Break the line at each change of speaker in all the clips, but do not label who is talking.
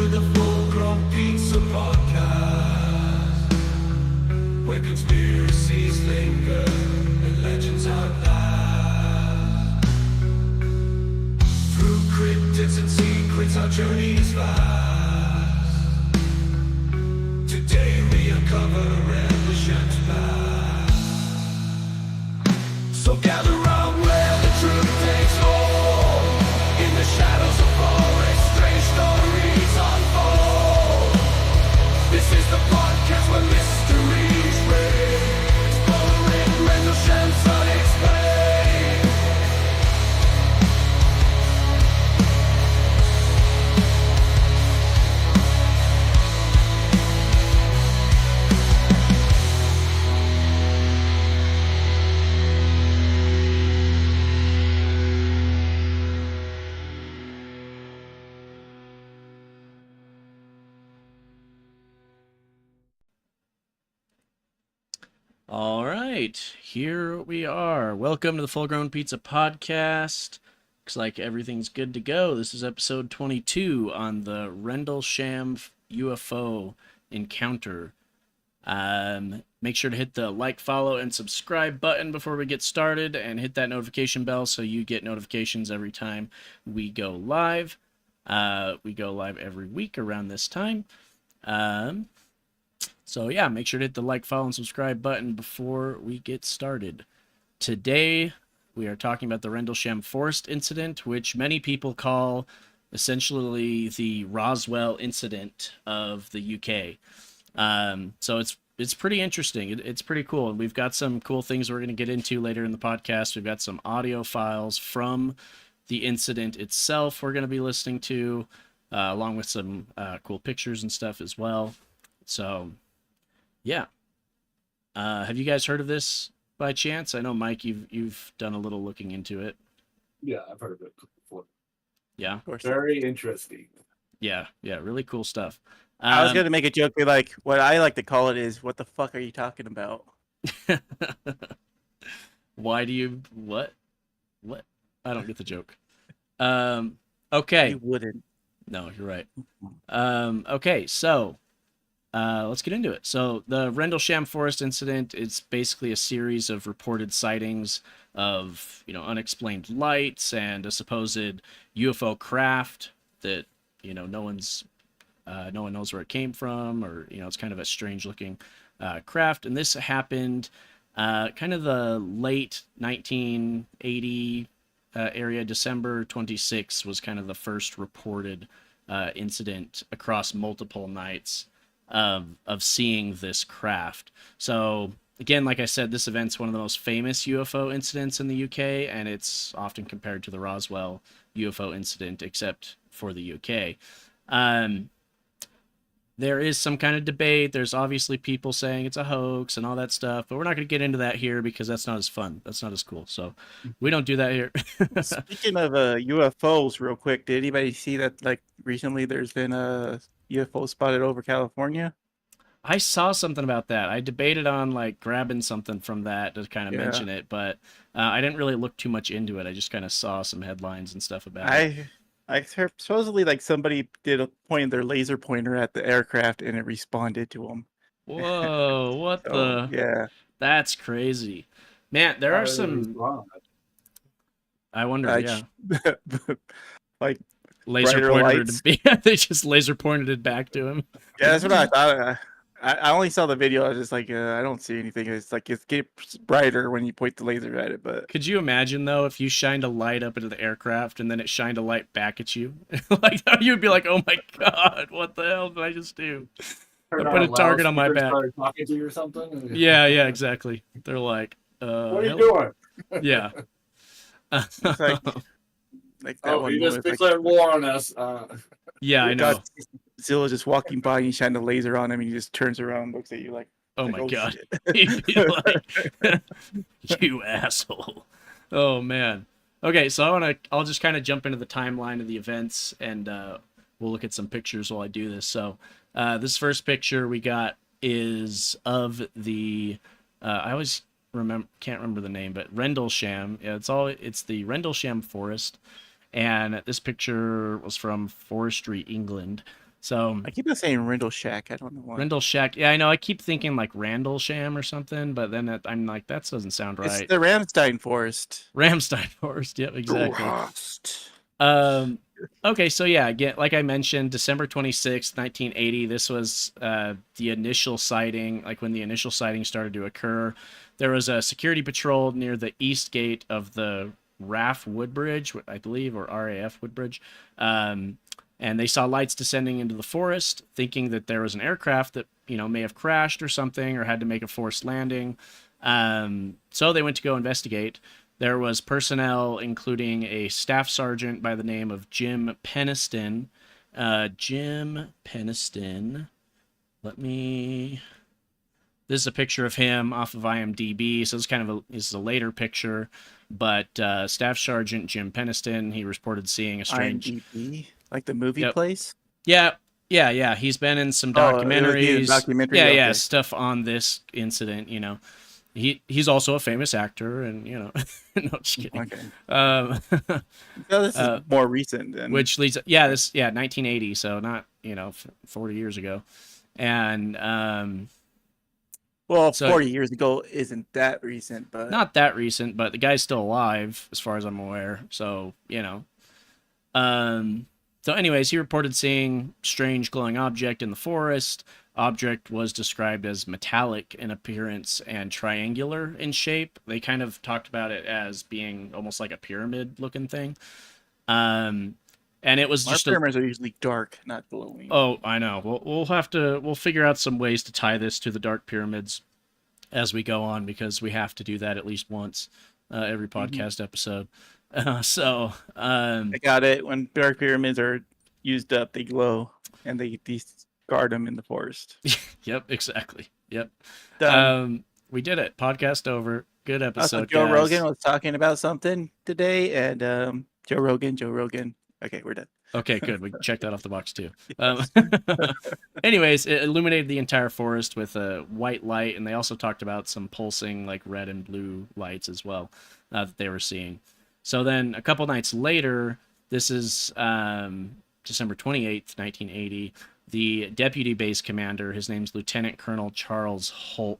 to the FullGrownPizza podcast, where conspiracies linger and legends outlast. Through cryptids and secrets, our journey is vast. Today we uncover Rendlesham's past. So gather round where the truth takes hold. In the shadows of forest, strange stories unfold. This is the podcast where mysteries reign, exploring Rendlesham's unexplained.
All right, here we are. Welcome to the FullGrownPizza podcast. Looks like everything's good to go. This is episode 22 on the Rendlesham UFO encounter. Make sure to hit the like, follow, and subscribe button before we get started, and hit that notification bell so you get notifications every time we go live. We go live every week around this time. So yeah, make sure to hit the like, follow, and subscribe button before we get started. Today, we are talking about the Rendlesham Forest incident, which many people call essentially the Roswell incident of the UK. So it's pretty interesting. It's pretty cool. And we've got some cool things we're going to get into later in the podcast. We've got some audio files from the incident itself we're going to be listening to, along with some cool pictures and stuff as well. So yeah. Have you guys heard of this by chance? I know, Mike, you've done a little looking into it.
Yeah, I've heard of it before.
Yeah?
Of course.
Very interesting.
Yeah, really cool stuff.
I was going to make a joke, be like, what I like to call it is, what the fuck are you talking about?
Why do you... What? I don't get the joke. Okay.
You wouldn't.
No, you're right. Okay, so... let's get into it. So the Rendlesham Forest incident, it's basically a series of reported sightings of, unexplained lights and a supposed UFO craft that, no one knows where it came from, or, it's kind of a strange looking craft. And this happened kind of the late 1980 area. December 26 was kind of the first reported incident across multiple nights of seeing this craft. So again, like I said, this event's one of the most famous UFO incidents in the UK, and it's often compared to the Roswell UFO incident, except for the UK. There is some kind of debate. There's obviously people saying it's a hoax and all that stuff, but we're not going to get into that here because that's not as fun. That's not as cool. So we don't do that here.
Speaking of UFOs, real quick, did anybody see that, like, recently there's been a UFO spotted over California?
I saw something about that. I debated on, like, grabbing something from that to kind of mention it, but I didn't really look too much into it. I just kind of saw some headlines and stuff about it.
I heard supposedly, like, somebody pointed their laser pointer at the aircraft and it responded to them.
Whoa, what the?
Yeah.
That's crazy. Man, there are some... I wonder, yeah.
Like,
laser pointed it. They just laser pointed it back to him.
Yeah, that's what I thought. I only saw the video. I was just like, I don't see anything. It's like it gets brighter when you point the laser at it. But
could you imagine though if you shined a light up into the aircraft and then it shined a light back at you? Like you'd be like, "Oh my god, what the hell did I just do? I put a target on my back."
Talking to you or something?
Yeah, exactly. They're like,
"What are you doing?"
Yeah.
It's like that one.
You just declared war on us.
Yeah, I know.
Zilla just walking by and you shine the laser on him and he just turns around and looks at you like,
oh my god. He'd be like, you asshole. Oh man. Okay, so I'll just kind of jump into the timeline of the events, and we'll look at some pictures while I do this. So this first picture we got is of the I always can't remember the name, but Rendlesham. Yeah, it's the Rendlesham Forest, and this picture was from Forestry, England. So
I keep on saying Rendlesham. I don't know why.
Rendlesham, yeah, I know. I keep thinking like Rendlesham or something, but then I'm like, that doesn't sound
It's
right.
the Ramstein Forest.
Ramstein Forest, yep, exactly.
Forest.
Okay, so yeah, again, like I mentioned, December 26th, 1980, this was the initial sighting, like when the initial sighting started to occur. There was a security patrol near the east gate of the RAF Woodbridge, I believe, or RAF Woodbridge. And they saw lights descending into the forest, thinking that there was an aircraft that, may have crashed or something or had to make a forced landing. So they went to go investigate. There was personnel, including a staff sergeant by the name of Jim Peniston. Jim Peniston. This is a picture of him off of IMDb, so this is a later picture. But Staff Sergeant Jim Peniston, he reported seeing a strange...
IMDb? Like the movie
Yep.
place?
Yeah. He's been in some
Oh, it was
documentaries.
a documentary,
Yeah,
okay.
stuff on this incident, He's also a famous actor, and, no, just kidding.
Okay.
Um,
No, this is more recent than.
which leads, 1980, so not, 40 years ago. And
Well,
so-
40 years ago isn't that recent, but.
not that recent, but the guy's still alive, as far as I'm aware. So, So anyways, he reported seeing strange glowing object in the forest. Object was described as metallic in appearance and triangular in shape. They kind of talked about it as being almost like a pyramid looking thing. And it was
Our
just
pyramids are usually dark, not glowing.
Oh, I know. We'll figure out some ways to tie this to the Dark Pyramids as we go on, because we have to do that at least once every podcast episode.
I got it. When dark pyramids are used up, they glow, and they discard them in the forest.
Yep, exactly. Yep.
Done.
We did it. Podcast over. Good
Also,
episode,
Joe
guys.
Rogan was talking about something today, and Joe Rogan. Okay, we're done.
Okay, good. We checked that off the box too. Anyways, it illuminated the entire forest with a white light, and they also talked about some pulsing, like red and blue lights as well that they were seeing. So then a couple nights later, this is December 28th, 1980, the deputy base commander, his name's Lieutenant Colonel Charles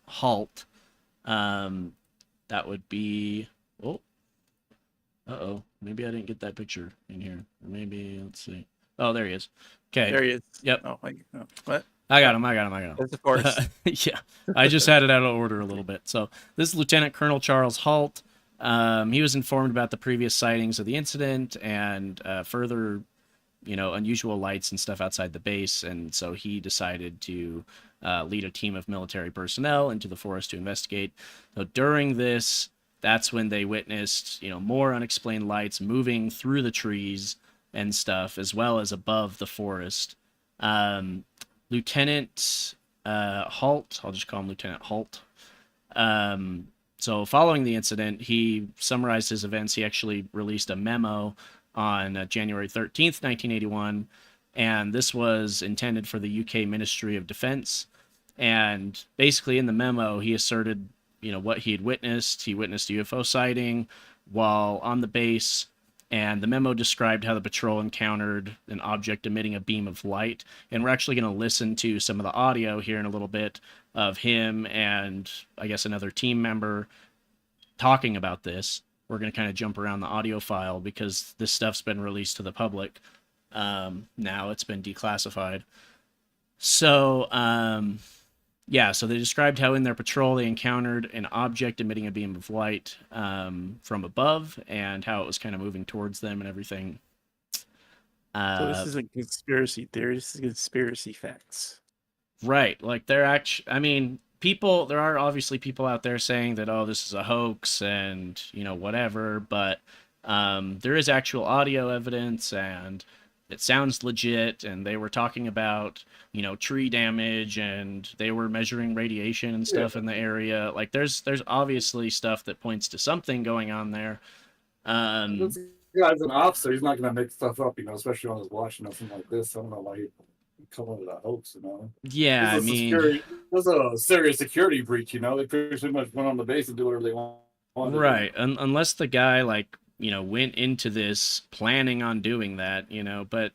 Halt. That would be... Oh. Uh-oh. Maybe I didn't get that picture in here. Or maybe, let's see. Oh, there he is. Okay.
There he is.
Yep.
Oh, what?
I got him.
That's the forest.
Yeah. I just had it out of order a little bit. So this is Lieutenant Colonel Charles Halt. He was informed about the previous sightings of the incident and further, unusual lights and stuff outside the base. And so he decided to lead a team of military personnel into the forest to investigate. So during this, that's when they witnessed, more unexplained lights moving through the trees and stuff, as well as above the forest. Lieutenant Halt, I'll just call him Lieutenant Halt. So following the incident, he summarized his events. He actually released a memo on January 13th, 1981, and this was intended for the UK Ministry of Defense. And basically in the memo, he asserted, what he had witnessed. He witnessed a UFO sighting while on the base, and the memo described how the patrol encountered an object emitting a beam of light. And we're actually going to listen to some of the audio here in a little bit of him and I guess another team member talking about this. We're going to kind of jump around the audio file because this stuff's been released to the public. Now it's been declassified. So, so they described how in their patrol they encountered an object emitting a beam of light from above and how it was kind of moving towards them and everything.
So this isn't conspiracy theory. This is conspiracy facts.
Right. Like there are obviously people out there saying that, oh, this is a hoax and, whatever, but there is actual audio evidence and it sounds legit, and they were talking about, tree damage, and they were measuring radiation and stuff in the area. Like there's obviously stuff that points to something going on there.
This guy's an officer. He's not going to make stuff up, especially when he's watching something like this. I don't know why he come up with a hoax,
Yeah,
This is a serious security breach, They pretty much went on the base and do whatever they want.
Right. Unless the guy, went into this planning on doing that, but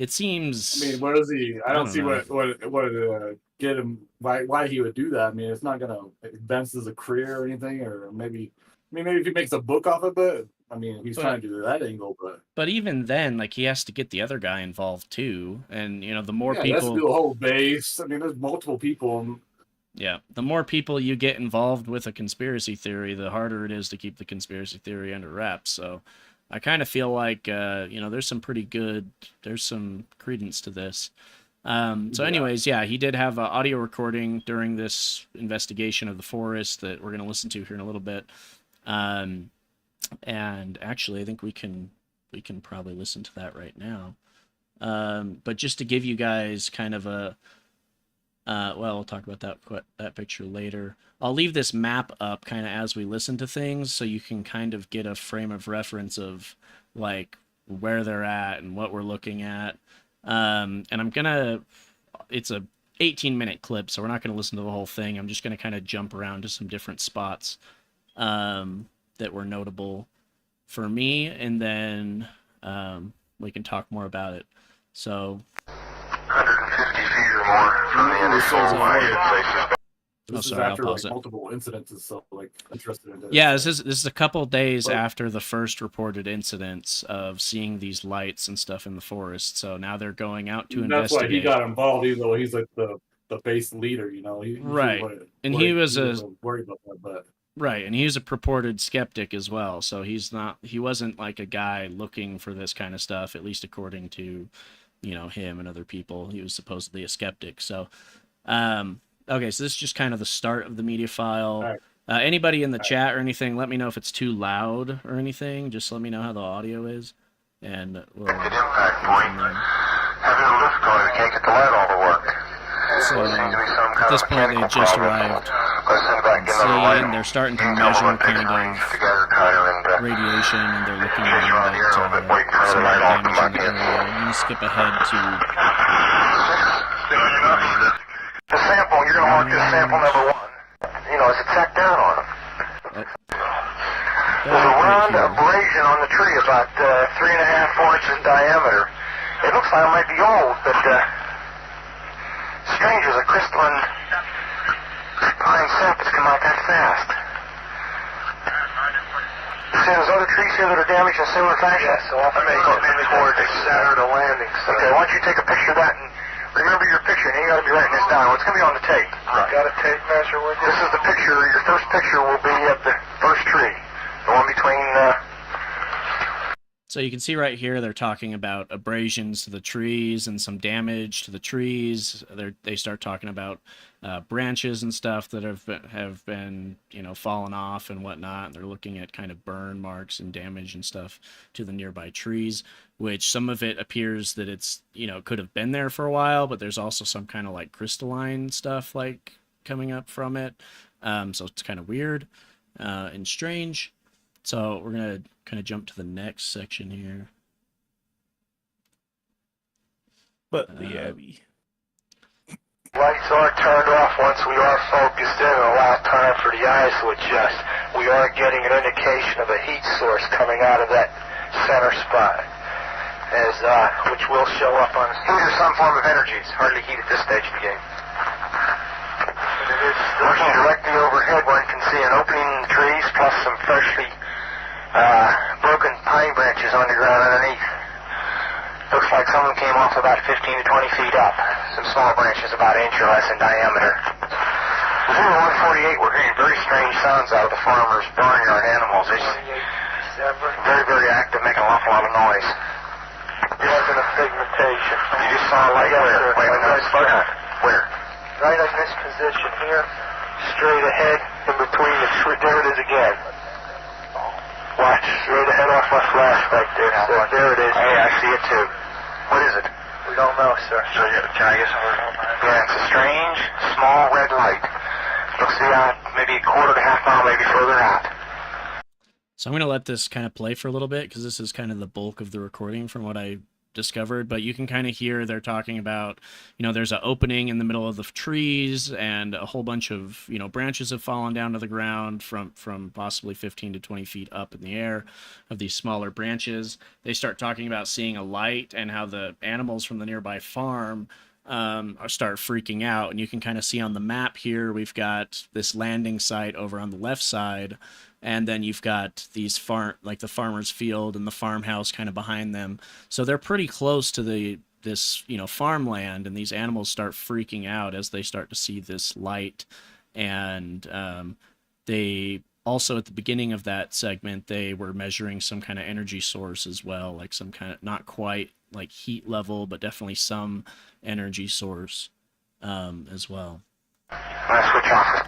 it seems.
I mean, what is he? I don't see
know.
what get him why he would do that. I mean, it's not gonna advance as a career or anything, or maybe. I mean, maybe if he makes a book off of it. I mean, he's trying to do that angle,
but even then, like, he has to get the other guy involved too, and you know, the more
yeah, he has to
people,
do a whole base. I mean, there's multiple people.
yeah, the more people you get involved with a conspiracy theory, the harder it is to keep the conspiracy theory under wraps. So, I kind of feel like you know, there's some credence to this. So, anyways, yeah, he did have an audio recording during this investigation of the forest that we're gonna listen to here in a little bit. And actually, I think we can probably listen to that right now. But just to give you guys kind of a, well, we'll talk about that picture later. I'll leave this map up kind of as we listen to things, so you can kind of get a frame of reference of like where they're at and what we're looking at. And it's a 18-minute clip, so we're not gonna listen to the whole thing. I'm just gonna kind of jump around to some different spots that were notable for me, and then we can talk more about it. So
150 feet or more from the initial light.
This is
sorry, I'll
after
pause
like
it.
multiple incidences, so like interested in this.
Yeah, this is a couple days after the first reported incidents of seeing these lights and stuff in the forest. So now they're going out to
And that's why
investigate.
he got involved, even though he's like the base leader, you know.
Right. And he was
worried about that, but
right, and he's a purported skeptic as well. So he wasn't like a guy looking for this kind of stuff, at least according to, you know, him and other people. He was supposedly a skeptic. So, okay, so this is just kind of the start of the media file.
Right.
Anybody in the chat or anything, let me know if it's too loud or anything. Just let me know how the audio is, and we'll.
At impact point, having a lift going, we can't get the light all to work.
So
Seems to be some
at
kind
this
of
point, they
mechanical
just
problem.
arrived.
Let's send back
See,
another light.
and they're starting to
You can tell
measure
what takes
kind
range
of
together, Kyle, and
radiation, and they're looking
You're
around
on here a little bit,
at
waiting for
some
the
of the
light to
damage
come
in the
back in.
area. I'm gonna skip ahead to.
The sample, you're going to mark this sample number 1. You know, is it tacked down on them? There's a round abrasion on the tree about 3.5, 4 inches in diameter. It looks like it might be old, but strange, there's a crystalline pine sap that's come out that fast. See those other trees here that are damaged in similar fashion? Yeah, so I'll make it toward the center of the landing. Okay, why don't you take a picture of that and remember your picture, and you got to be writing this down. It's going to be on the tape. Right. Got a tape measure with you? This is the picture. Your first picture will be of the first tree. The one between...
So you can see right here, they're talking about abrasions to the trees and some damage to the trees. They start talking about branches and stuff that have been you know, fallen off and whatnot. And they're looking at kind of burn marks and damage and stuff to the nearby trees, which some of it appears that it's, you know, could have been there for a while, but there's also some kind of like crystalline stuff like coming up from it. So it's kind of weird and strange. So we're going to kind of jump to the next section here.
But the Abbey.
Lights are turned off once we are focused in and allow time for the eyes to adjust. We are getting an indication of a heat source coming out of that center spot, which will show up on the screen. Heat or some form of energy. It's hardly heat at this stage of the game. Looking directly overhead, one can see an opening in the trees plus some freshly broken pine branches on the ground underneath. Looks like some of them came off about 15 to 20 feet up. Some small branches about an inch or less in diameter. 0148, we're hearing very strange sounds out of the farmer's barnyard animals. It's very, very active, making an awful lot of noise. There wasn't a pigmentation. You just saw a light where? Wait, slow down. Where? Right in this position here, straight ahead, in between the tree. There it is again. Watch, straight ahead off my flash right there. So there it is. Hey, I see it too. What is it? We don't know, sir. So can I get some? Yeah, it's a strange, small red light. Looks to be maybe a quarter to half mile, maybe further out.
So I'm going to let this kind of play for a little bit because this is kind of the bulk of the recording from what I discovered, but you can kind of hear they're talking about, there's an opening in the middle of the trees, and a whole bunch of, branches have fallen down to the ground from possibly 15 to 20 feet up in the air of these smaller branches. They start talking about seeing a light and how the animals from the nearby farm start freaking out. And you can kind of see on the map here, we've got this landing site over on the left side, and then you've got these the farmer's field and the farmhouse kind of behind them. So they're pretty close to this farmland, and these animals start freaking out as they start to see this light. And they also, at the beginning of that segment, they were measuring some kind of energy source as well, like some kind of, not quite like heat level, but definitely some energy source as well.
Let's switch off.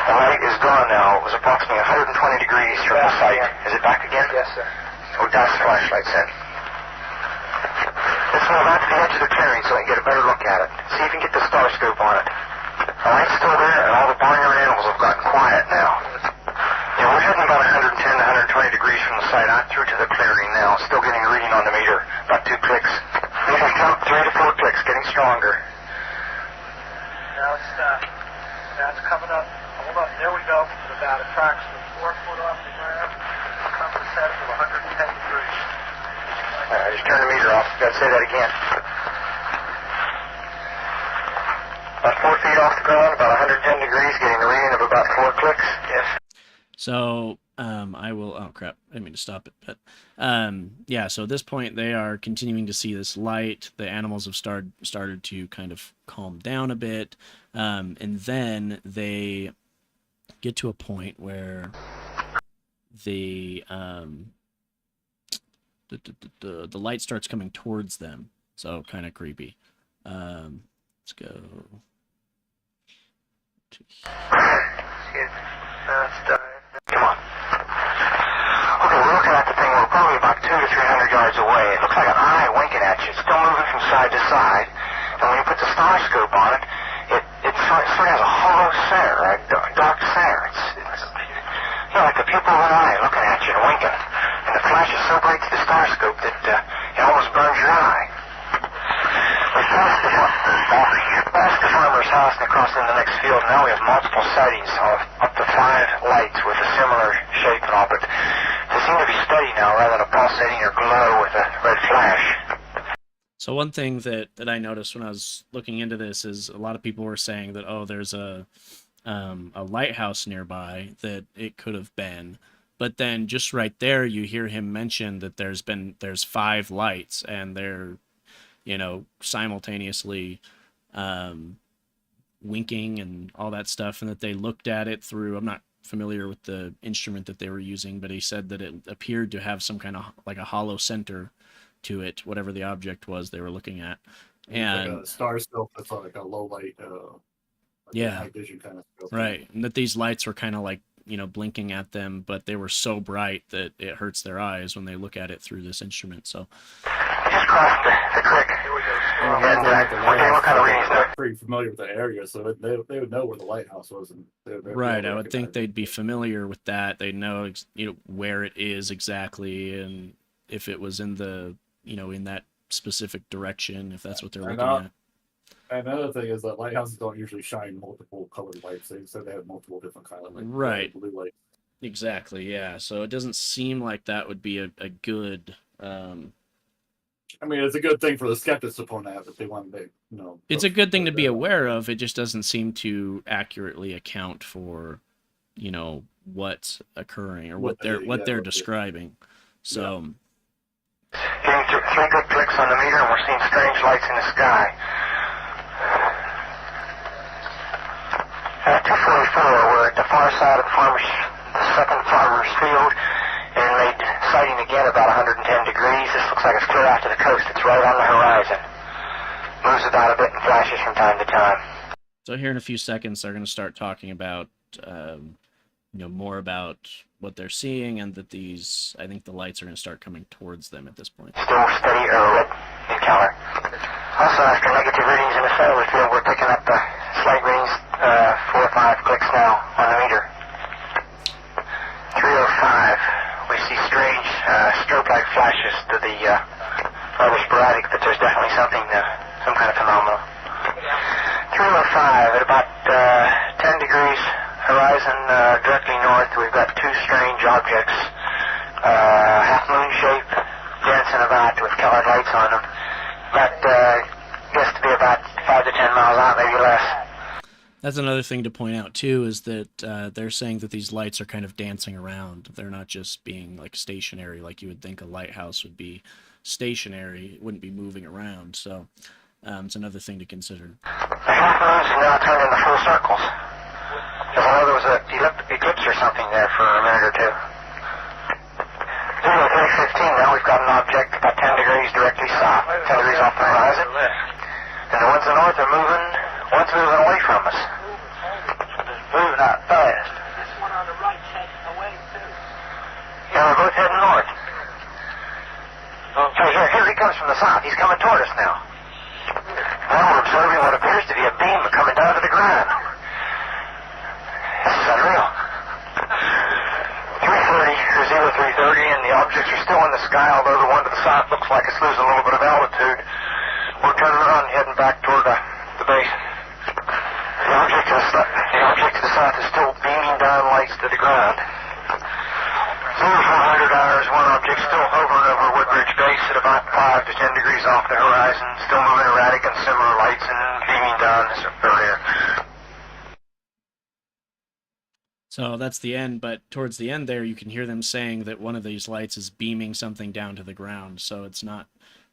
The light is gone now. It was approximately 120 degrees from the site. Is it back again?
Yes, sir.
Oh, that's the flashlight set. Let's move out to the edge of the clearing so I can get a better look at it. See if you can get the star scope on it. The light's still there, and all the barnyard animals have gotten quiet now. Yeah, we're heading about 110 to 120 degrees from the site. I'm through to the clearing now. Still getting a reading on the meter. About 2 clicks. Meter's count 3 to 4 clicks, getting stronger.
Now it's coming up. Hold up, there we go. At about approximately 4 foot off the ground. Coming to set to 110 degrees.
All right, I just turned the meter off. Got to say that again. About 4 feet off the ground, about 110 degrees, getting a reading of about 4 clicks. Yes.
So I will, oh crap, I didn't mean to stop it, but yeah, so at this point they are continuing to see this light. The animals have started to kind of calm down a bit, and then they get to a point where the light starts coming towards them, so kind of creepy. Let's go to
That's done. Come on. Okay, we're looking at the thing. We're probably about 200 to 300 yards away. It looks like an eye winking at you. It's still moving from side to side. And when you put the star scope on it, it sort of has a hollow center, a dark center. It's like the pupil of an eye looking at you and winking. And the flash is so bright to the star scope that it almost burns your eye. We passed the farmer's house and across in the next field. Now we have multiple sightings of up to 5 lights with a similar shape and all, but they seem to be steady now rather than a pulsating or glow with a red flash.
So one thing that I noticed when I was looking into this is a lot of people were saying that, oh, there's a lighthouse nearby that it could have been. But then just right there, you hear him mention that there's 5 lights, and they're, simultaneously winking and all that stuff, and that they looked at it through, I'm not familiar with the instrument that they were using, but he said that it appeared to have some kind of like a hollow center to it, whatever the object was they were looking at. And
like a star scope that's like a low light,
yeah,
high vision kind of scope.
Right. And that these lights were kind of like, blinking at them, but they were so bright that it hurts their eyes when they look at it through this instrument. So
We just crossed the creek. Here we go. What kind of readings there?
Pretty familiar with the area, so they would know where the lighthouse was. And
right, I would think they'd be familiar with that. They'd know, where it is exactly, and if it was in the, in that specific direction, if that's what they're looking at.
Another thing is that lighthouses don't usually shine multiple colored lights. They said they have multiple different kinds of
right.
Blue light.
Exactly, yeah. So it doesn't seem like that would be a good.
I mean, it's a good thing for the skeptics to point out if they want to,
It's a good thing to be aware of. It just doesn't seem to accurately account for, what's occurring or what they're describing. So.
Getting 3 good clicks on the meter, and we're seeing strange lights in the sky. 244, we're at the far side of the second farmer's field, and made sighting again about 110 degrees. This looks like it's clear out to the coast. It's right on the horizon. Moves about a bit and flashes from time to time.
So here in a few seconds, they're going to start talking about, more about what they're seeing, and that I think the lights are going to start coming towards them at this point.
Still steady red in color. Also, after negative readings in the center of the field, we're picking up slight readings, 4 or 5 clicks now on the meter. 305, we see strange strobe-like flashes to the rather sporadic, but there's definitely something, some kind of phenomenon. 305 at about 10 degrees horizon directly north. We've got two strange objects, half moon shape, dancing about with colored lights on them. That gets to be about 5 to 10 miles out, maybe less.
That's another thing to point out too, is that they're saying that these lights are kind of dancing around. They're not just being like stationary, like you would think a lighthouse would be stationary. It wouldn't be moving around. So it's another thing to consider.
The half moons have now turned into full circles. As though there was an eclipse or something there for a minute or two. 0315 now, we've got an object about 10 degrees directly south, 10 degrees off the horizon. And the ones to the north are moving, one's moving away from us. Moving out fast.
This one on the right's heading away, too.
Yeah, we're both heading north. Okay, here he comes from the south. He's coming toward us now. Now we're observing what appears to be a beam coming down to the ground. This is unreal. 330 or 0330, and the objects are still in the sky, although the one to the south looks like it's losing a little bit of altitude. We're turning around and heading back toward the base. The object to the south is still beaming down lights to the ground. 0400 hours, one object still hovering over Woodbridge Base at about 5 to 10 degrees off the horizon, still moving erratic and similar lights and beaming down this area.
So that's the end, but towards the end there, you can hear them saying that one of these lights is beaming something down to the ground. So it's not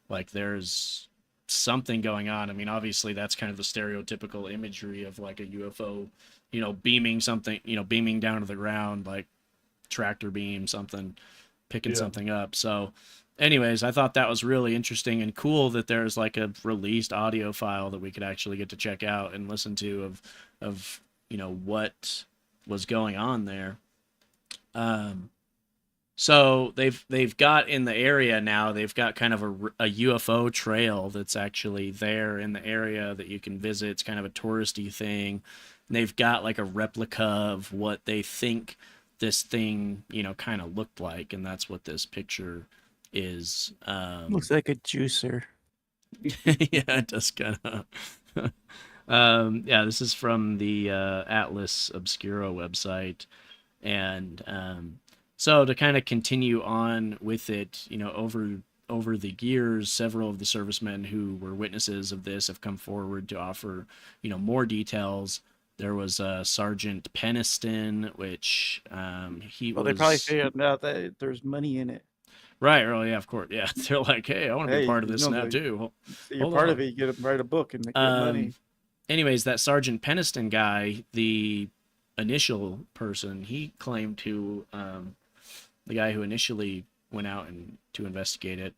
like there's something going on. I mean, obviously that's kind of the stereotypical imagery of like a UFO, beaming something, beaming down to the ground, like tractor beam, something, picking something up. So anyways, I thought that was really interesting and cool that there's like a released audio file that we could actually get to check out and listen to of what was going on there. So they've got in the area now, they've got kind of a UFO trail that's actually there in the area that you can visit. It's kind of a touristy thing. And they've got like a replica of what they think this thing, kind of looked like. And that's what this picture is.
Looks like a juicer.
Yeah, it does kind of. Yeah, this is from the Atlas Obscura website. And so to kind of continue on with it, over the years, several of the servicemen who were witnesses of this have come forward to offer, more details. There was Sergeant Peniston, which he was...
Well, they probably figured out that there's money in it.
Right. Oh, yeah, of course. Yeah, they're like, hey, I want to be part of this now, too.
You're part of it, you get to write a book and make money.
Anyways, that Sergeant Peniston guy, the initial person, he claimed to, the guy who initially went out to investigate it,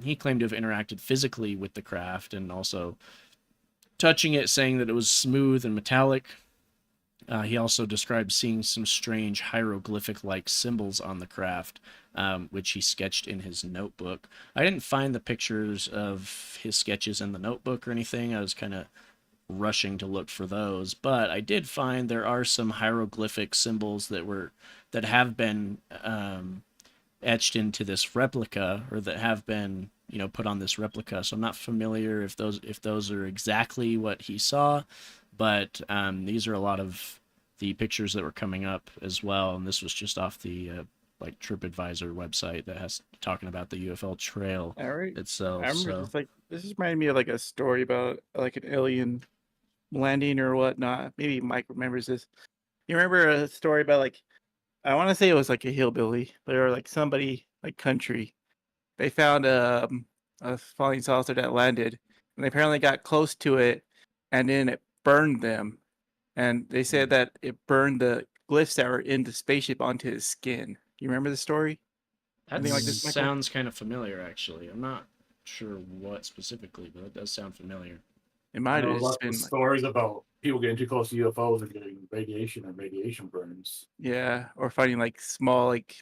he claimed to have interacted physically with the craft and also touching it, saying that it was smooth and metallic. He also described seeing some strange hieroglyphic-like symbols on the craft, which he sketched in his notebook. I didn't find the pictures of his sketches in the notebook or anything. I was kind of rushing to look for those, but I did find there are some hieroglyphic symbols that have been etched into this replica, or that have been put on this replica. So I'm not familiar if those are exactly what he saw, but these are a lot of the pictures that were coming up as well, and this was just off the like TripAdvisor website that has talking about the UFO trail itself.
I remember this is reminding me of like a story about like an alien landing or whatnot. Maybe Mike remembers this. You remember a story about like, I want to say it was like a hillbilly, or like somebody like country. They found a falling saucer that landed, and they apparently got close to it, and then it burned them. And they said that it burned the glyphs that were in the spaceship onto his skin. Do you remember the story?
That
Anything like this, Michael?
sounds kind of familiar, actually. I'm not sure what specifically, but it does sound familiar.
It might have
Lots
just been
of stories about people getting too close to UFOs and getting radiation and radiation burns.
yeah, or finding like small like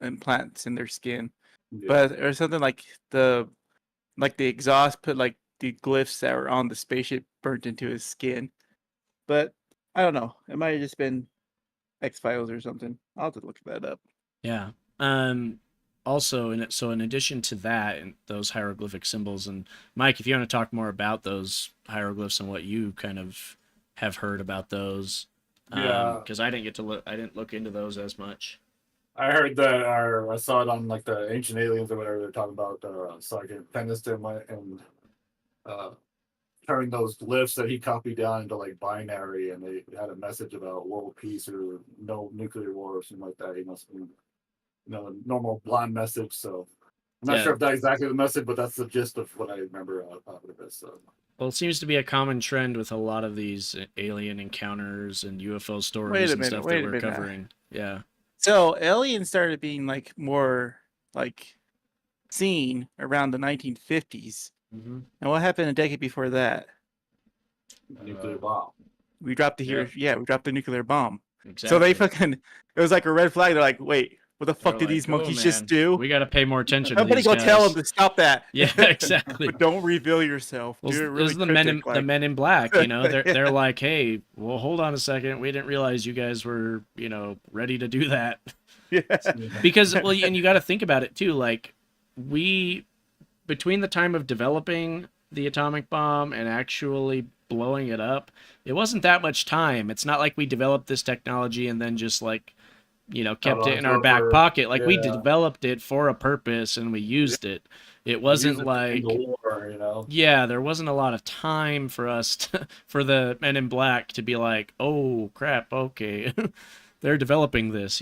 implants in their skin.
Yeah.
But or something like the exhaust put like the glyphs that were on the spaceship burnt into his skin. But I don't know. It might have just been X-Files or something. I'll have to look that up.
Yeah. also, in addition to that, and those hieroglyphic symbols, and Mike, if you want to talk more about those hieroglyphs and what you kind of have heard about those,
Yeah.
because I didn't look into those as much.
I heard that, or I saw it on like the Ancient Aliens or whatever they're talking about. Sergeant Peniston went and turned those glyphs that he copied down into like binary, and they had a message about world peace or no nuclear war or something like that. He must be, a normal blonde message. So I'm not
Yeah.
sure if that's exactly the message, but that's the gist of what I remember out of this. So.
Well, it seems to be a common trend with a lot of these alien encounters and UFO stories and stuff that we're covering. Yeah.
So aliens started being like more like seen around the 1950s.
Mm-hmm.
And what happened a decade before that?
Nuclear bomb.
We dropped we dropped the nuclear bomb.
Exactly.
So they it was like a red flag. They're like, wait, what the fuck
They're
did
like,
these
"Oh,
monkeys
man,
just do?
We got to pay more attention to
Somebody
these
go
guys."
tell them to stop that.
Yeah, exactly.
But don't reveal yourself.
Well,
Do it
this
really
is the men in
cryptic,
the Men in Black. They're like, hey, well, hold on a second. We didn't realize you guys were ready to do that.
Yeah.
Because and you got to think about it too. Like between the time of developing the atomic bomb and actually blowing it up, it wasn't that much time. It's not like we developed this technology and then just like kept it in our back pocket. Like we developed it for a purpose and we used it. It wasn't like yeah, there wasn't a lot of time for us for the Men in Black to be like, oh crap, okay, they're developing this,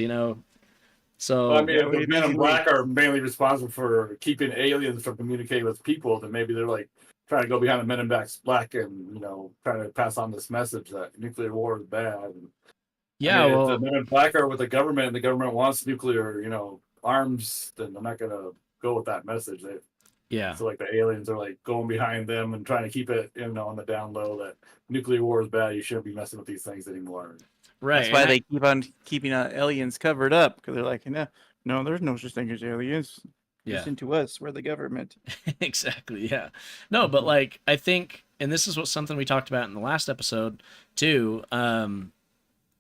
So
I mean, if the Men in Black are mainly responsible for keeping aliens from communicating with people, then maybe they're like trying to go behind the Men in Black and trying to pass on this message that nuclear war is bad. And,
yeah,
if the Men in Black are with the government and the government wants nuclear, arms, then they're not gonna go with that message. So like the aliens are like going behind them and trying to keep it, on the down low that nuclear war is bad. You shouldn't be messing with these things anymore.
Right.
That's why they keep on keeping aliens covered up, because they're like, no, there's no such thing as aliens. Listen to us. We're the government.
Exactly. Yeah. No, but like I think, and this is something we talked about in the last episode too.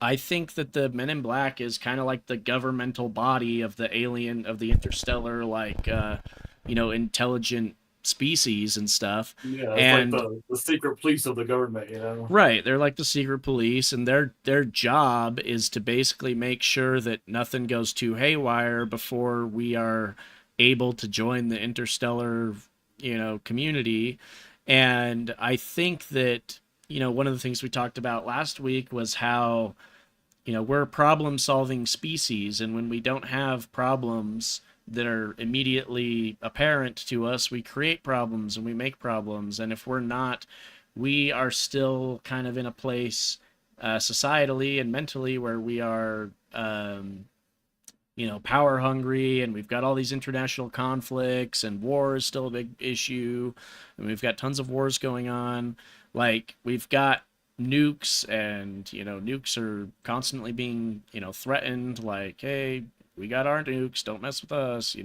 I think that the Men in Black is kind of like the governmental body of the alien, of the interstellar, like intelligent species and stuff.
Yeah, it's like the secret police of the government,
Right, they're like the secret police, and their job is to basically make sure that nothing goes too haywire before we are able to join the interstellar community. And I think that one of the things we talked about last week was how we're a problem solving species, and when we don't have problems that are immediately apparent to us, we create problems and we make problems. And if we're not, we are still kind of in a place societally and mentally where we are power hungry, and we've got all these international conflicts, and war is still a big issue, and we've got tons of wars going on. Like we've got nukes, and nukes are constantly being threatened, like, hey, we got our nukes, don't mess with us,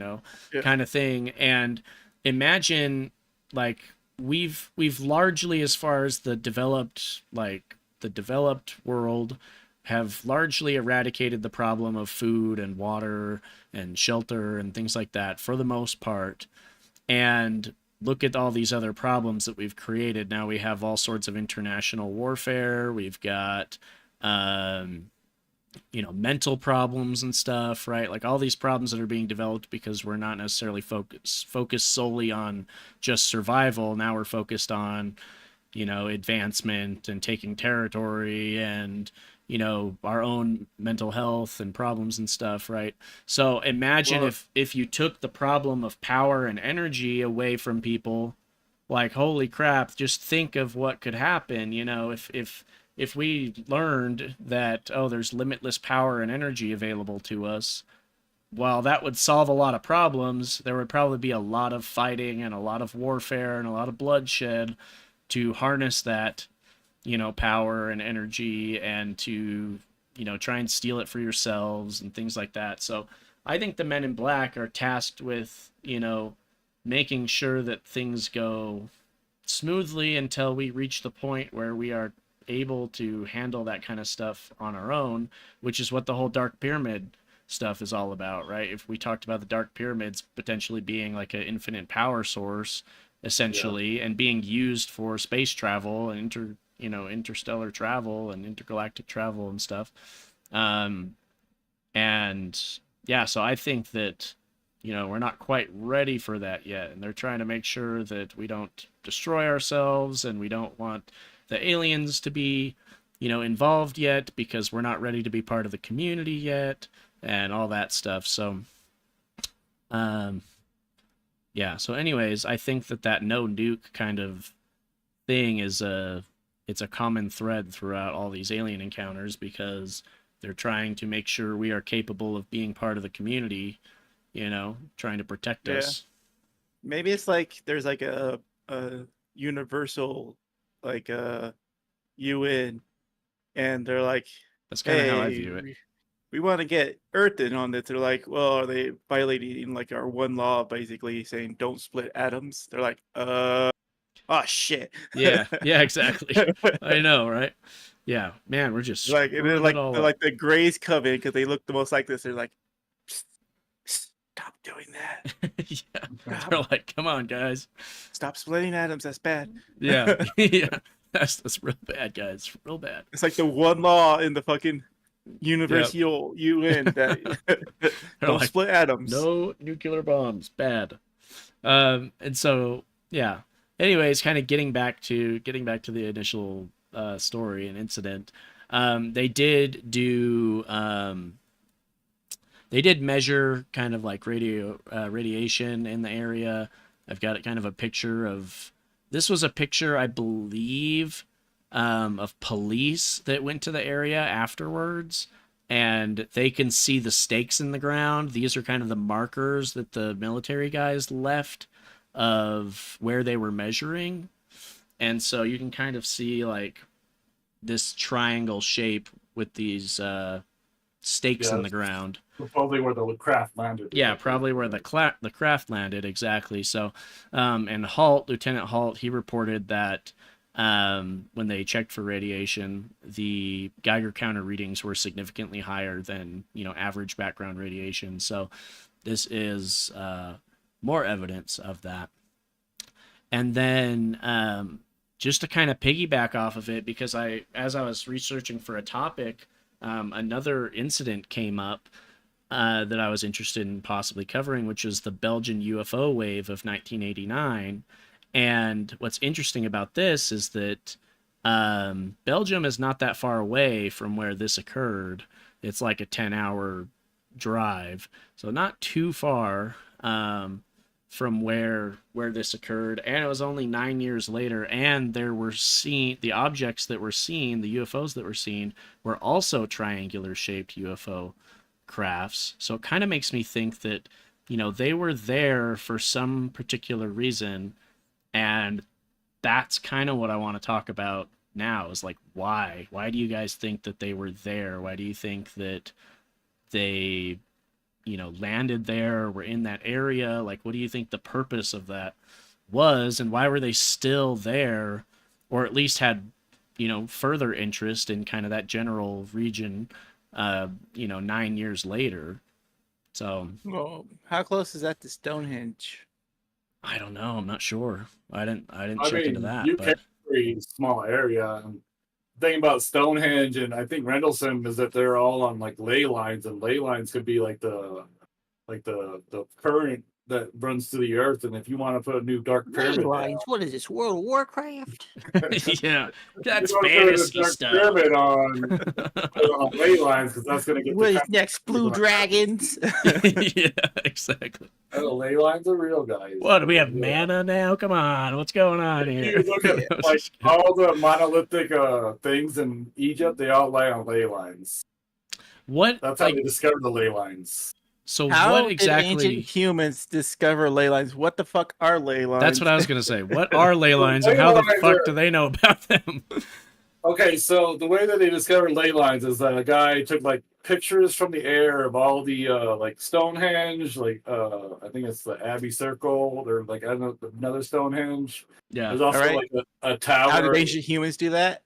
kind of thing. And imagine like we've largely, as far as the developed world, have largely eradicated the problem of food and water and shelter and things like that for the most part. And look at all these other problems that we've created. Now we have all sorts of international warfare. We've got mental problems and stuff, right? Like all these problems that are being developed because we're not necessarily focused solely on just survival. Now we're focused on, advancement and taking territory and, our own mental health and problems and stuff, right? So imagine if you took the problem of power and energy away from people, like, holy crap, just think of what could happen, if we learned that, there's limitless power and energy available to us, while that would solve a lot of problems, there would probably be a lot of fighting and a lot of warfare and a lot of bloodshed to harness that, power and energy, and to, try and steal it for yourselves and things like that. So I think the Men in Black are tasked with, making sure that things go smoothly until we reach the point where we are able to handle that kind of stuff on our own, which is what the whole Dark Pyramid stuff is all about, right? If we talked about the Dark Pyramids potentially being like an infinite power source, essentially, and being used for space travel and interstellar travel and intergalactic travel and stuff. And yeah, so I think that, we're not quite ready for that yet. And they're trying to make sure that we don't destroy ourselves, and we don't want the aliens to be, involved yet, because we're not ready to be part of the community yet, and all that stuff. So, yeah. So anyways, I think that no nuke kind of thing is it's a common thread throughout all these alien encounters, because they're trying to make sure we are capable of being part of the community, trying to protect us.
Maybe it's like there's like a universal like UN, and they're like,
That's kind of
hey,
how I view it.
we want to get Earth in on this. They're like, well, are they violating like our one law, basically saying don't split atoms? They're like, oh shit.
Yeah, exactly. I know, right? Yeah, man, we're just
like, and they're
screwing it all up.
like the Greys come in because they look the most like this. They're like, stop doing that.
Yeah, they're like, come on, guys,
stop splitting atoms. That's bad.
Yeah, yeah, that's real bad, guys. Real bad.
It's like the one law in the fucking universal UN that don't
like,
split atoms.
No nuclear bombs. Bad. And so yeah. Anyways, kind of getting back to the initial story and incident. They did measure kind of like radiation in the area. I've got kind of a picture of. This was a picture, I believe, of police that went to the area afterwards, and they can see the stakes in the ground. These are kind of the markers that the military guys left of where they were measuring. And so you can kind of see like this triangle shape with these stakes in the ground.
Probably where the craft landed.
Yeah, probably where the craft landed, exactly. So, and Lieutenant Halt, he reported that when they checked for radiation, the Geiger counter readings were significantly higher than, average background radiation. So this is more evidence of that. And then just to kind of piggyback off of it, because as I was researching for a topic, another incident came up that I was interested in possibly covering, which is the Belgian UFO wave of 1989. And what's interesting about this is that Belgium is not that far away from where this occurred. It's like a 10-hour drive, so not too far from where this occurred. And it was only 9 years later, and there were the objects that were seen, the UFOs that were seen, were also triangular shaped UFO crafts. So it kind of makes me think that, they were there for some particular reason, and that's kind of what I want to talk about now, is like, why do you guys think that they were there? Why do you think that they landed there, or were in that area? Like, what do you think the purpose of that was, and why were they still there, or at least had further interest in kind of that general region 9 years later? So,
well, how close is that to Stonehenge?
I don't know. I'm not sure. I didn't check into that.
You
But
can pretty small area. And the thing about Stonehenge and I think Rendlesham is that they're all on like ley lines, and ley lines could be like the current that runs through the earth. And if you want to put a new dark pyramid down,
what is this, World of Warcraft?
yeah, that's
you wanna put a
fantasy
dark
stuff.
pyramid on ley lines, because that's going to get
What
the
is next, Blue Dragons?
Yeah, exactly.
the ley lines are real, guys.
What, do we have mana now? Come on, what's going on here?
You look at like all the monolithic things in Egypt, they all lay on ley lines.
What?
That's how they discovered the ley lines.
So
How
what
did
exactly?
ancient humans discover ley lines? What the fuck are ley lines?
That's what I was gonna say. What are ley lines, and how the fuck do they know about them?
Okay, so the way that they discovered ley lines is that a guy took like pictures from the air of all the like Stonehenge, like I think it's the Abbey Circle, or like another Stonehenge.
Yeah.
There's also
Alright.
like a tower.
How did ancient humans do that?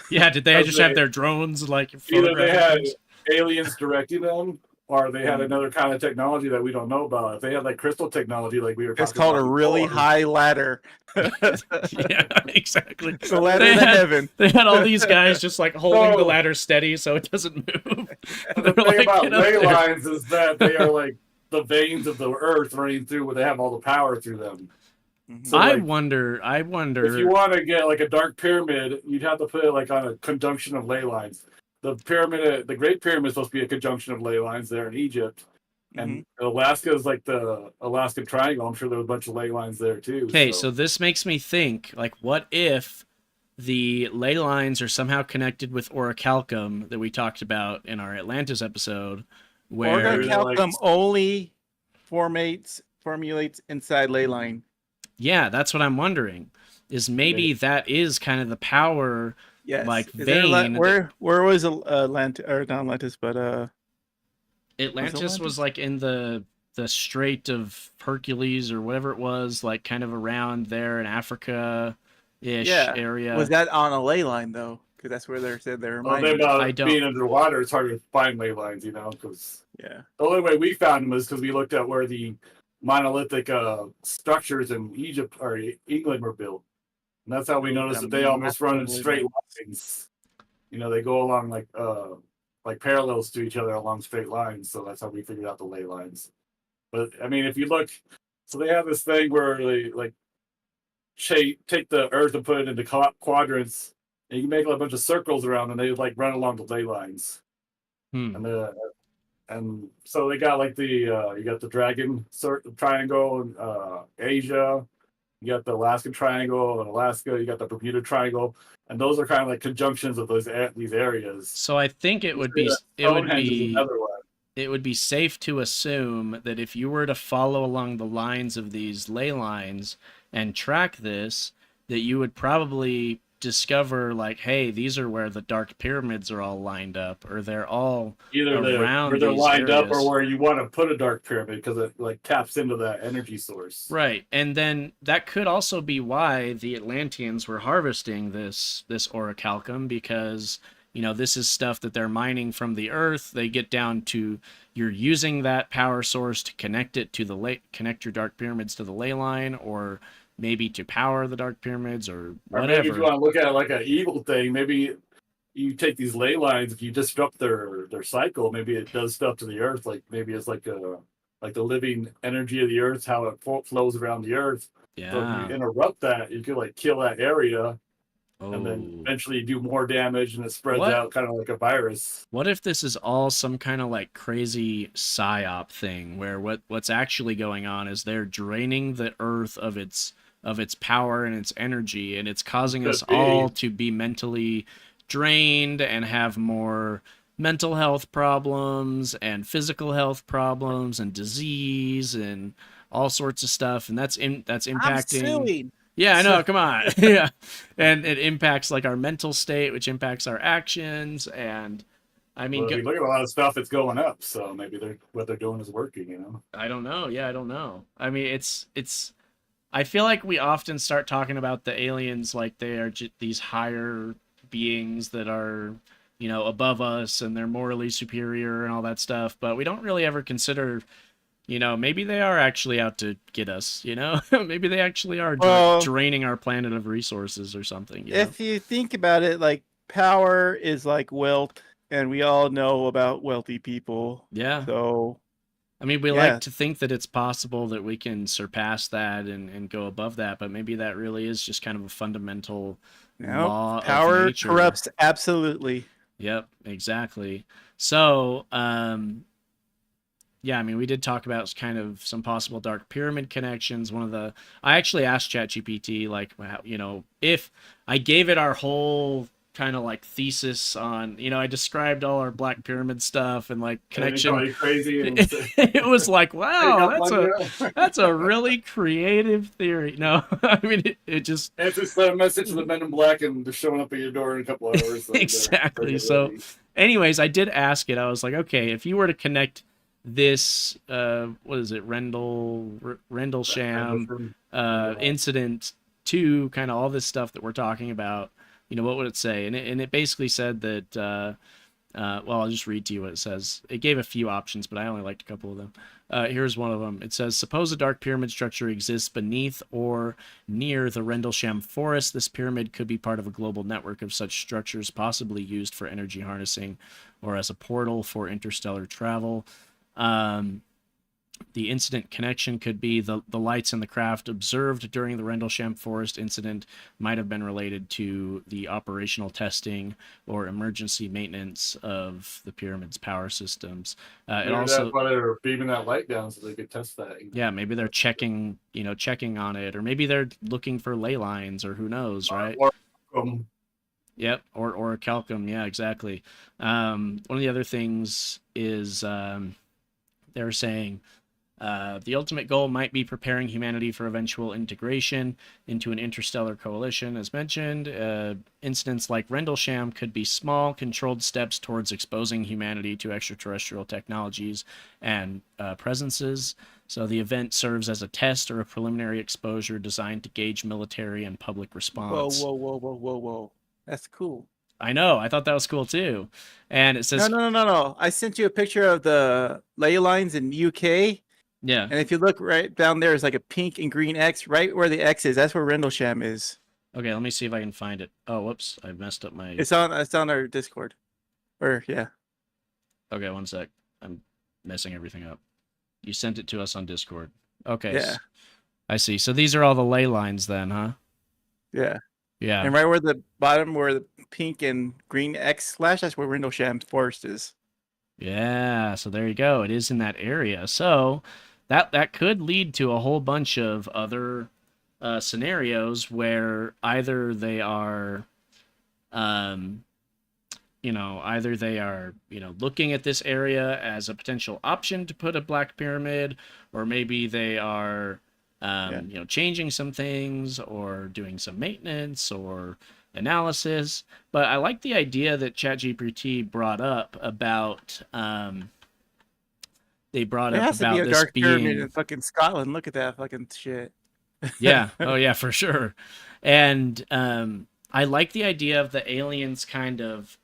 Yeah. Did they
Because
just have
they-
their drones like
Either they
photographing
had
things?
aliens directing them, or they had another kind of technology that we don't know about. If they had like crystal technology, like we were talking
It's called
about
a really
before,
high ladder.
Yeah, exactly.
The ladder to heaven.
They had all these guys just like holding the
So-
ladder steady so it doesn't move.
the
They're
thing
like,
about
"Get up
ley
there."
lines is that they are like the veins of the earth running through, where they have all the power through them. So,
I
like,
wonder.
if you want to get like a dark pyramid, you'd have to put it like on a conjunction of ley lines. The Great Pyramid is supposed to be a conjunction of ley lines there in Egypt, and Alaska is like the Alaskan Triangle. I'm sure there was a bunch of ley lines there too.
Okay, so this makes me think, like, what if the ley lines are somehow connected with orichalcum that we talked about in our Atlantis episode, where
Orichalcum only formulates inside ley line.
yeah, that's what I'm wondering. Is maybe that is kind of the power,
Yes.
like
Is there
vein.
where was Atlantis, or not Atlantis, but
Atlantis was like in the Strait of Hercules or whatever it was, like kind of around there in Africa-ish area.
Was that on a ley line though? Because that's where they said they were
Well,
mining.
about
I don't-
being underwater, it's hard to find ley lines, because
Yeah.
the only way we found them was because we looked at where the monolithic structures in Egypt or England were built, and that's how we noticed that they almost run in straight lines. They go along like parallels to each other along straight lines. So that's how we figured out the ley lines. But I mean, if you look, so they have this thing where they like take the Earth and put it into quadrants, and you can make a bunch of circles around, and they like run along the ley lines. And so they got like you got the Dragon Triangle in Asia, you got the Alaskan Triangle in Alaska, you got the Bermuda Triangle, and those are kind of like conjunctions of these areas.
So I think it would be safe to assume that if you were to follow along the lines of these ley lines and track this, that you would probably discover like, hey, these are where the dark pyramids are all lined up, or they're all
either
around
where they're
these
lined
areas.
up, or where you want to put a dark pyramid because it like taps into that energy source.
Right, and then that could also be why the Atlanteans were harvesting this orichalcum, because this is stuff that they're mining from the earth. They get down to, you're using that power source to connect it to connect your dark pyramids to the ley line, or maybe to power the dark pyramids, or whatever.
Or maybe if you want to look at it like an evil thing, maybe you take these ley lines, if you disrupt their cycle, maybe it does stuff to the earth. Like maybe it's like the living energy of the earth, how it flows around the earth.
Yeah.
So if you interrupt that, you could like kill that area, and then eventually do more damage, and it spreads out kind of like a virus.
What if this is all some kind of like crazy psyop thing, where what's actually going on is they're draining the earth of its power and its energy, and it's causing us all to be mentally drained and have more mental health problems and physical health problems and disease and all sorts of stuff, and that's impacting.
I'm suing.
Yeah, I know. Come on. Yeah, and it impacts like our mental state, which impacts our actions. And I mean,
if you look at a lot of stuff, it's going up. So maybe what they're doing is working.
I don't know. Yeah, I don't know. I mean, it's. I feel like we often start talking about the aliens like they are these higher beings that are, above us, and they're morally superior and all that stuff. But we don't really ever consider, maybe they are actually out to get us, maybe they actually are draining our planet of resources or something.
If you think about it, like power is like wealth, and we all know about wealthy people.
Yeah.
So,
I mean, we like to think that it's possible that we can surpass that and go above that, but maybe that really is just kind of a fundamental law
power
of nature.
corrupts absolutely.
Yep, exactly. So, yeah, I mean, we did talk about kind of some possible dark pyramid connections. I actually asked ChatGPT, like, if I gave it our whole kind of like thesis on, I described all our black pyramid stuff and like connection.
Crazy.
It was like, wow, that's a really creative theory. No, I mean, it just.
It's just a message to the Men in Black and they're showing up at your door in a couple hours.
Exactly. So, anyways, I did ask it. I was like, okay, if you were to connect this, what is it, Rendlesham incident to kind of all this stuff that we're talking about, what would it say? And it basically said that Well, I'll just read to you what it says. It gave a few options, but I only liked a couple of them. Here's one of them. It says, suppose a dark pyramid structure exists beneath or near the Rendlesham Forest. This pyramid could be part of a global network of such structures, possibly used for energy harnessing or as a portal for interstellar travel. The incident connection could be the lights in the craft observed during the Rendlesham Forest incident might have been related to the operational testing or emergency maintenance of the pyramid's power systems. It also,
that's why they were beaming that light down so they could test that.
yeah, maybe they're checking on it, or maybe they're looking for ley lines, or who knows, right? Yep, or a calcum, yeah, exactly. One of the other things is they're saying the ultimate goal might be preparing humanity for eventual integration into an interstellar coalition. As mentioned, incidents like Rendlesham could be small, controlled steps towards exposing humanity to extraterrestrial technologies and presences. So the event serves as a test or a preliminary exposure designed to gauge military and public response.
Whoa. That's cool.
I know. I thought that was cool too. And it says...
No. I sent you a picture of the ley lines in UK.
Yeah.
And if you look right down there, it's like a pink and green X. Right where the X is, that's where Rendlesham is.
Okay, let me see if I can find it. Oh, whoops. I messed up my...
It's on our Discord. Or, yeah.
Okay, one sec. I'm messing everything up. You sent it to us on Discord. Okay.
Yeah.
I see. So these are all the ley lines then, huh?
Yeah.
Yeah.
And right where the bottom, where the pink and green X slash, that's where Rendlesham Forest is.
Yeah, so there you go. It is in that area. So that could lead to a whole bunch of other scenarios where either they are, looking at this area as a potential option to put a black pyramid, or maybe they are, changing some things or doing some maintenance or analysis. But I like the idea that ChatGPT brought up about
There has to be a
this
dark pyramid
being
in fucking Scotland. Look at that fucking shit.
yeah. Oh yeah, for sure. And I like the idea of the aliens kind of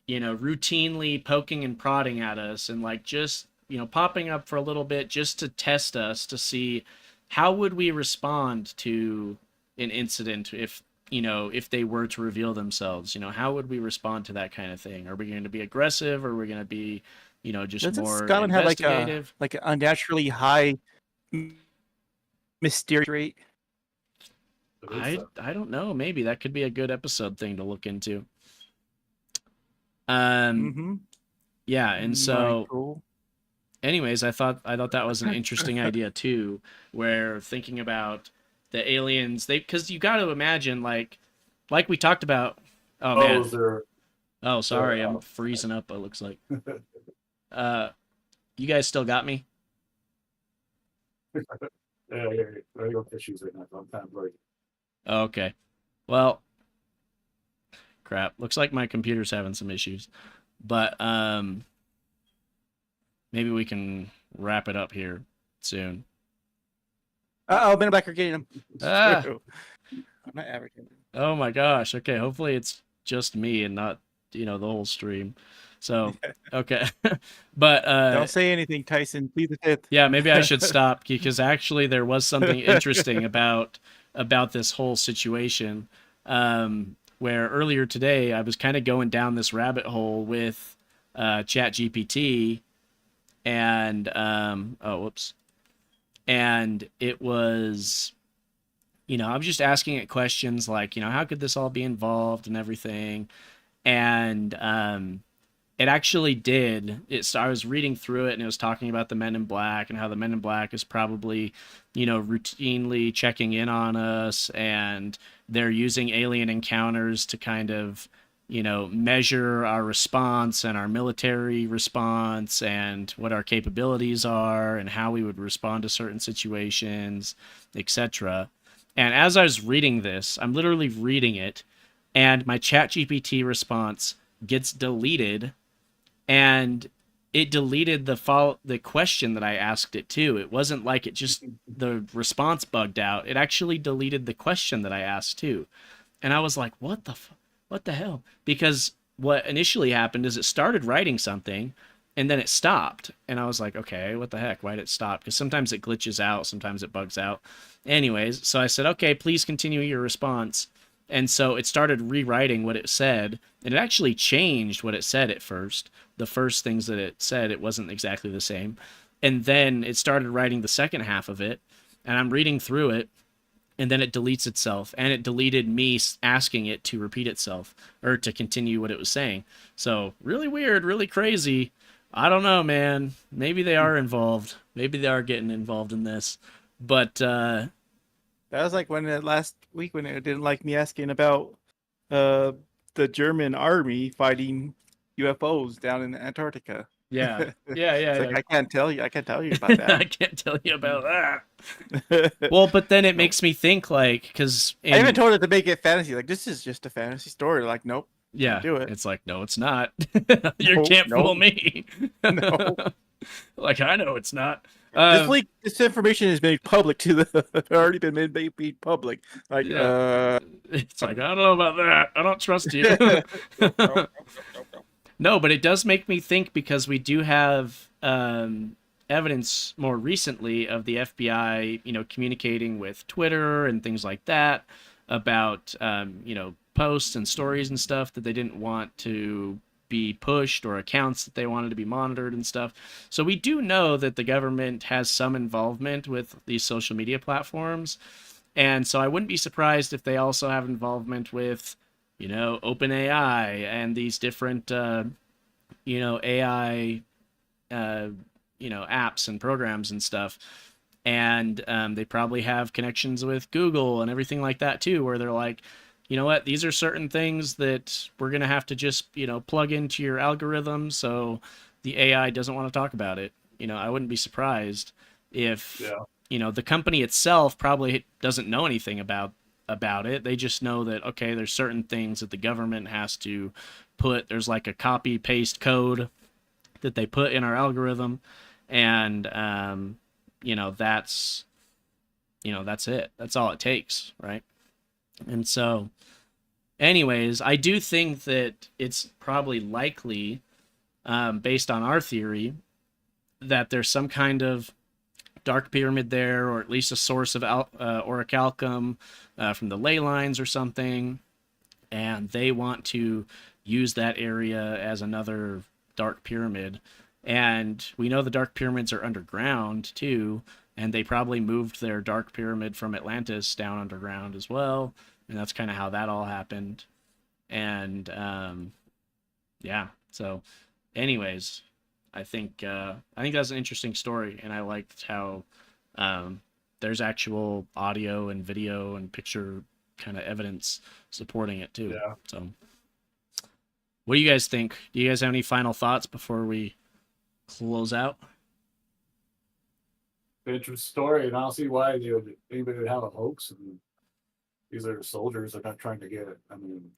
routinely poking and prodding at us, and like just popping up for a little bit just to test us, to see how would we respond to an incident if they were to reveal themselves. How would we respond to that kind of thing? Are we going to be aggressive, or are we going to be just
Doesn't
more
Scotland have
investigative?
like an unnaturally high mysterious rate?
I don't know. Maybe that could be a good episode thing to look into. Yeah, and so
Cool.
anyways, I thought that was an interesting idea too, where thinking about the aliens, because you got to imagine, like we talked about. Oh man. Oh, sorry, I'm freezing up. It looks like. You guys still got me?
Yeah, I got issues right now. So I'm kind of like.
Okay. Well, crap. Looks like my computer's having some issues, but maybe we can wrap it up here soon.
Men in Black are getting them.
Ah.
I'm not advertising.
Oh my gosh. Okay. Hopefully it's just me and not, the whole stream. So, okay. But
don't say anything, Tyson. Plead the fifth.
Yeah, maybe I should stop, because actually there was something interesting about this whole situation, where earlier today I was kind of going down this rabbit hole with ChatGPT, and and it was, I was just asking it questions like, how could this all be involved and everything. And it actually did. I was reading through it, and it was talking about the Men in Black and how the Men in Black is probably, routinely checking in on us, and they're using alien encounters to kind of, measure our response and our military response and what our capabilities are and how we would respond to certain situations, etc. And as I was reading this, I'm literally reading it, and my ChatGPT response gets deleted, and it deleted the question that I asked it too. It wasn't like it just, the response bugged out. It actually deleted the question that I asked too. And I was like, what the hell? Because what initially happened is it started writing something and then it stopped. And I was like, okay, what the heck? Why did it stop? Because sometimes it glitches out, sometimes it bugs out. Anyways, so I said, okay, please continue your response. And so it started rewriting what it said, and it actually changed what it said at first. The first things that it said, it wasn't exactly the same. And then it started writing the second half of it, and I'm reading through it, and then it deletes itself, and it deleted me asking it to repeat itself or to continue what it was saying. So really weird, really crazy. I don't know, man. Maybe they are involved. Maybe they are getting involved in this. But
that was like when last week when it didn't like me asking about the German army fighting UFOs down in Antarctica.
yeah,
It's like, I can't tell you about that.
I can't tell you about that. Well, but then it makes me think, like, because
I even told it to make it fantasy. Like, this is just a fantasy story. Like, nope.
yeah,
can't do it.
It's like, no, it's not. You
Nope,
can't fool
nope.
me.
No.
Like, I know it's not.
This information is made public to the already been made public. Like,
It's like, I don't know about that. I don't trust you. No, but it does make me think, because we do have evidence more recently of the FBI, communicating with Twitter and things like that about, posts and stories and stuff that they didn't want to be pushed, or accounts that they wanted to be monitored and stuff. So we do know that the government has some involvement with these social media platforms. And so I wouldn't be surprised if they also have involvement with, OpenAI and these different, AI, apps and programs and stuff. And they probably have connections with Google and everything like that too, where they're like, you know what, these are certain things that we're going to have to just, plug into your algorithm so the AI doesn't want to talk about it. I wouldn't be surprised if, the company itself probably doesn't know anything about it. They just know that, okay, there's certain things that the government has to put. There's like a copy paste code that they put in our algorithm. And, that's it. That's all it takes. Right. And so, anyways, I do think that it's probably likely, based on our theory, that there's some kind of dark pyramid there, or at least a source of orichalcum from the ley lines or something, and they want to use that area as another dark pyramid. And we know the dark pyramids are underground too, and they probably moved their dark pyramid from Atlantis down underground as well, and that's kind of how that all happened. And so anyways, I think that's an interesting story, and I liked how there's actual audio and video and picture kind of evidence supporting it too.
Yeah.
So what do you guys think? Do you guys have any final thoughts before we close out?
Interesting story, and I'll see why anybody would have a hoax. And these are soldiers; they're not trying to get it. I mean,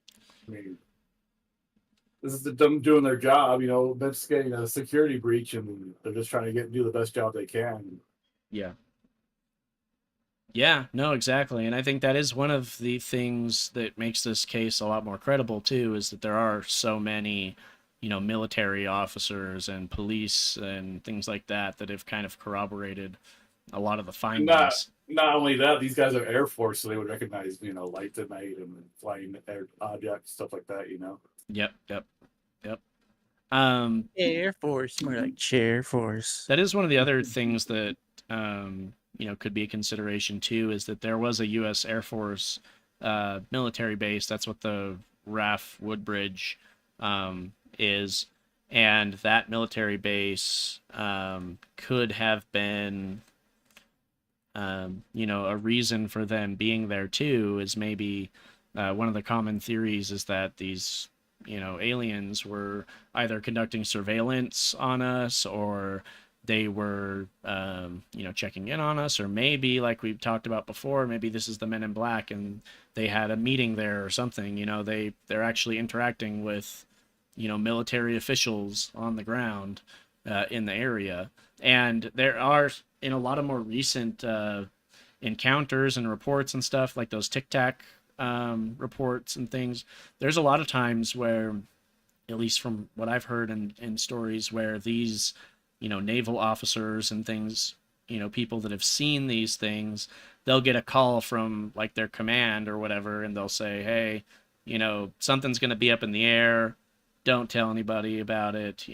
this is them doing their job, investigating a security breach, and they're just trying to do the best job they can.
Yeah, no, exactly. And I think that is one of the things that makes this case a lot more credible too, is that there are so many, military officers and police and things like that that have kind of corroborated a lot of the findings.
Not only that, these guys are Air Force, so they would recognize, lights at night and flying air objects, stuff like that,
Yep.
Air Force, more like Chair Force.
That is one of the other things that, could be a consideration too, is that there was a U.S. Air Force military base. That's what the RAF Woodbridge is. And that military base could have been, a reason for them being there too, is maybe one of the common theories is that these, aliens were either conducting surveillance on us, or they were, checking in on us, or maybe, like we've talked about before, maybe this is the Men in Black and they had a meeting there or something. They're actually interacting with, military officials on the ground in the area. And there are, in a lot of more recent encounters and reports and stuff, like those Tic Tac reports and things, there's a lot of times where at least from what I've heard in stories where these, naval officers and things, people that have seen these things, they'll get a call from like their command or whatever, and they'll say, hey, something's going to be up in the air. Don't tell anybody about it,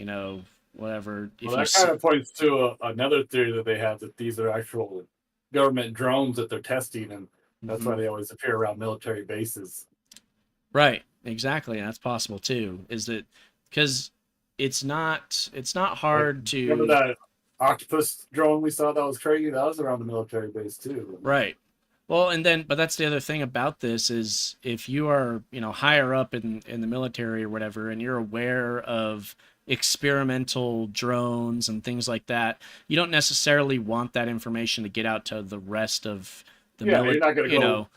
whatever.
Well, that kind of points to another theory that they have, that these are actual government drones that they're testing, and that's why they always appear around military bases.
Right, exactly. And that's possible too. Is that because it's not hard to
remember that octopus drone we saw that was crazy? That was around the military base too.
Right. Well, but that's the other thing about this is if you are, higher up in the military or whatever, and you're aware of experimental drones and things like that, you don't necessarily want that information to get out to the rest of the military.
You're not going to go.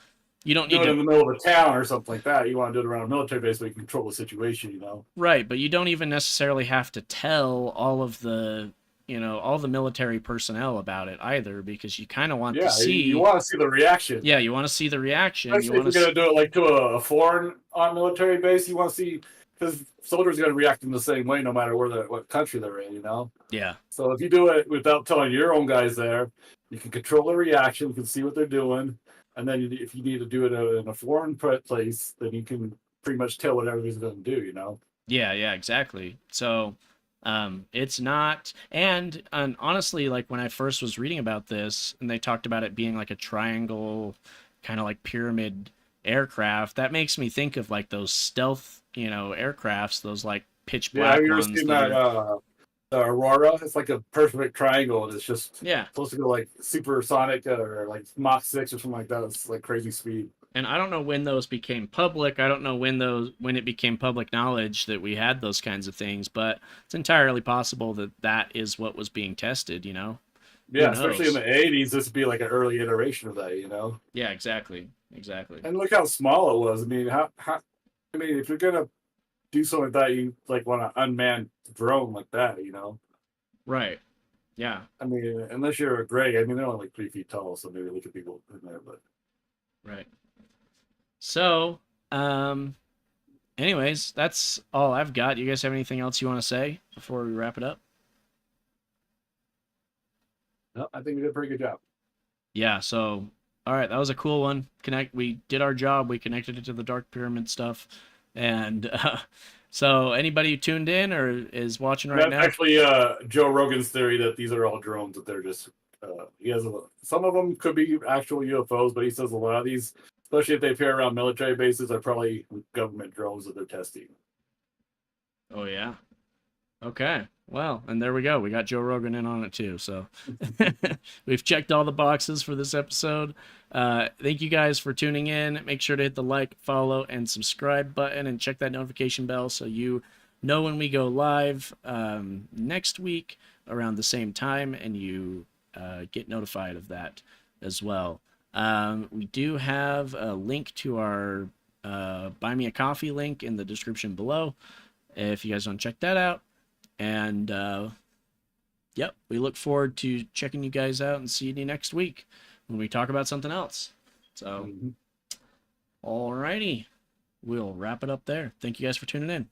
You don't need
do it
to
in the middle of a town or something like that. You want to do it around a military base so you can control the situation,
Right, but you don't even necessarily have to tell all of the military personnel about it either, because you kind of want to see.
You want to see the reaction.
Yeah, you want to see the reaction.
Especially if you're going to do it like to a foreign military base, you want to see, because soldiers are going to react in the same way no matter what country they're in,
Yeah.
So if you do it without telling your own guys there, you can control the reaction, you can see what they're doing, and then if you need to do it in a foreign place, then you can pretty much tell what everybody's going to do,
Yeah, exactly. So it's not, and honestly, like when I first was reading about this and they talked about it being like a triangle, kind of like pyramid aircraft, that makes me think of like those stealth, aircrafts, those like pitch black
have you ever
ones.
seen that the Aurora? It's like a perfect triangle, and it's just supposed to go like supersonic or like Mach 6 or something like that. It's like crazy speed.
And I don't know when those became public. I don't know when it became public knowledge that we had those kinds of things, but it's entirely possible that is what was being tested, Yeah,
especially in the 80s, this would be like an early iteration of that,
Yeah, exactly.
And look how small it was. I mean, if you're gonna do something like that, you like want an unmanned drone like that,
Right. Yeah.
I mean, unless you're a gray, I mean, they're only like 3 feet tall, so maybe look at people in there, but
right. So, anyways, that's all I've got. You guys have anything else you want to say before we wrap it up?
No, I think we did a pretty good job.
Yeah. So, all right, that was a cool one. We did our job. We connected it to the Dark Pyramid stuff, and so anybody who tuned in or is watching right now,
actually, Joe Rogan's theory that these are all drones, that they're just he has some of them could be actual UFOs, but he says a lot of these, especially if they appear around military bases, are probably government drones that they're testing.
Oh, yeah. Okay. Well, and there we go. We got Joe Rogan in on it too. So we've checked all the boxes for this episode. Thank you guys for tuning in. Make sure to hit the like, follow, and subscribe button, and check that notification bell so you know when we go live next week around the same time, and you get notified of that as well. We do have a link to our Buy Me a Coffee link in the description below if you guys want to check that out. And yep, we look forward to checking you guys out and seeing you next week when we talk about something else. So, alrighty, we'll wrap it up there. Thank you guys for tuning in.